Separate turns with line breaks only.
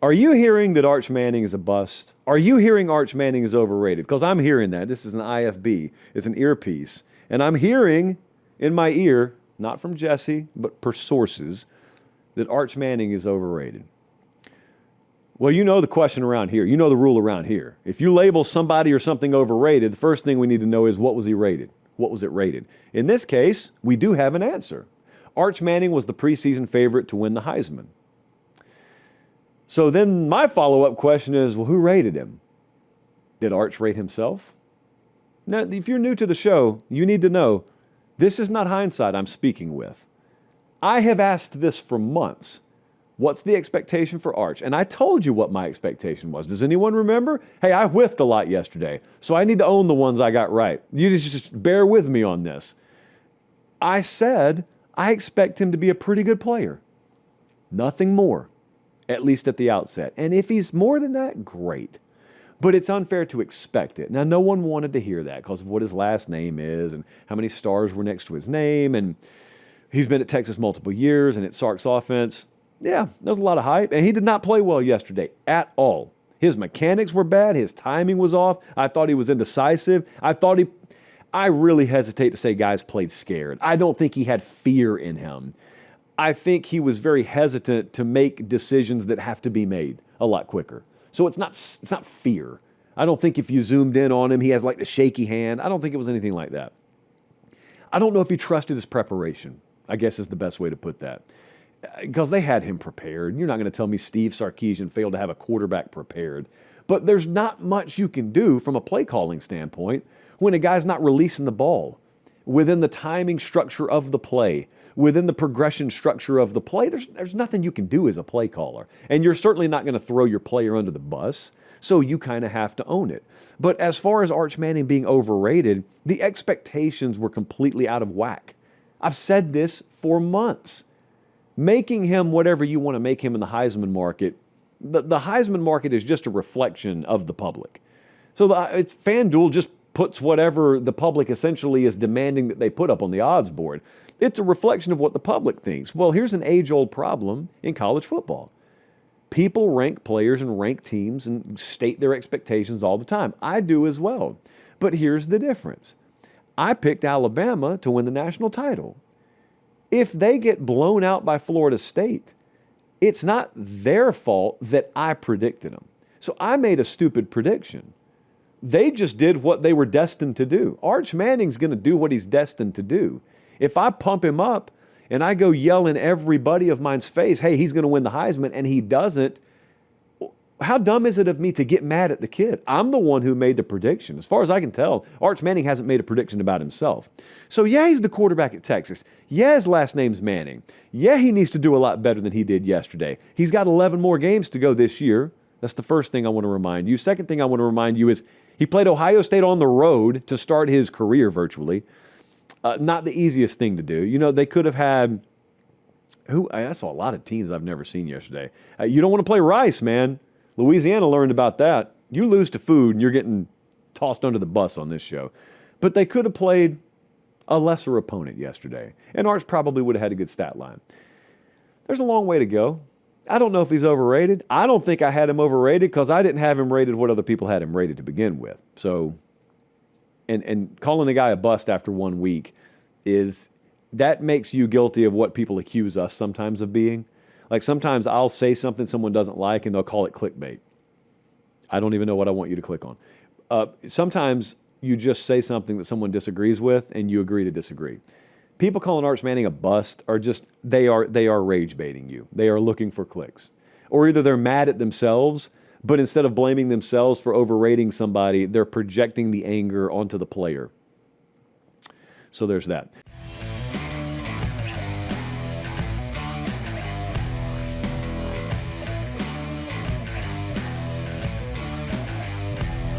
Are you hearing that Arch Manning is a bust? Are you hearing Arch Manning is overrated? Because I'm hearing that. This is an IFB. It's an earpiece. And I'm hearing in my ear, not from Jesse, but per sources, that Arch Manning is overrated. Well, you know the question around here. You know the rule around here. If you label somebody or something overrated, the first thing we need to know is what was he rated? What was it rated? In this case, we do have an answer. Arch Manning was the preseason favorite to win the Heisman. So then my follow-up question is, well, who rated him? Did Arch rate himself? Now, if you're new to the show, you need to know this is not hindsight I'm speaking with. I have asked this for months. What's the expectation for Arch? And I told you what my expectation was. Does anyone remember? Hey, I whiffed a lot yesterday, so I need to own the ones I got right. You just bear with me on this. I said I expect him to be a pretty good player. Nothing more, at least at the outset. And if he's more than that, great. But it's unfair to expect it. Now, no one wanted to hear that because of what his last name is and how many stars were next to his name. And he's been at Texas multiple years and it's Sark's offense. Yeah, there was a lot of hype. And he did not play well yesterday at all. His mechanics were bad. His timing was off. I thought he was indecisive. I really hesitate to say guys played scared. I don't think he had fear in him. I think he was very hesitant to make decisions that have to be made a lot quicker. So it's not fear. I don't think if you zoomed in on him, he has like the shaky hand. I don't think it was anything like that. I don't know if he trusted his preparation, I guess is the best way to put that. Because they had him prepared. You're not going to tell me Steve Sarkisian failed to have a quarterback prepared. But there's not much you can do from a play calling standpoint when a guy's not releasing the ball within the timing structure of the play, within the progression structure of the play. There's nothing you can do as a play caller. And you're certainly not going to throw your player under the bus, so you kind of have to own it. But as far as Arch Manning being overrated, the expectations were completely out of whack. I've said this for months. Making him whatever you want to make him in the Heisman market, the Heisman market is just a reflection of the public. So FanDuel just puts whatever the public essentially is demanding that they put up on the odds board. It's a reflection of what the public thinks. Well, here's an age-old problem in college football. People rank players and rank teams and state their expectations all the time. I do as well. But here's the difference. I picked Alabama to win the national title. If they get blown out by Florida State, it's not their fault that I predicted them. So I made a stupid prediction. They just did what they were destined to do. Arch Manning's going to do what he's destined to do. If I pump him up and I go yell in every buddy of mine's face, hey, he's going to win the Heisman, and he doesn't, how dumb is it of me to get mad at the kid? I'm the one who made the prediction. As far as I can tell, Arch Manning hasn't made a prediction about himself. So yeah, he's the quarterback at Texas. Yeah, his last name's Manning. Yeah, he needs to do a lot better than he did yesterday. He's got 11 more games to go this year. That's the first thing I want to remind you. Second thing I want to remind you is he played Ohio State on the road to start his career virtually. Not the easiest thing to do. You know, they could have had, I saw a lot of teams I've never seen yesterday. You don't want to play Rice, man. Louisiana learned about that. You lose to food and you're getting tossed under the bus on this show. But they could have played a lesser opponent yesterday. And Arch probably would have had a good stat line. There's a long way to go. I don't know if he's overrated. I don't think I had him overrated because I didn't have him rated what other people had him rated to begin with. So, and calling a guy a bust after 1 week that makes you guilty of what people accuse us sometimes of being. Like sometimes I'll say something someone doesn't like and they'll call it clickbait. I don't even know what I want you to click on. Sometimes you just say something that someone disagrees with and you agree to disagree. People calling Arch Manning a bust are just, they are rage baiting you. They are looking for clicks. Or either they're mad at themselves, but instead of blaming themselves for overrating somebody, they're projecting the anger onto the player. So there's that.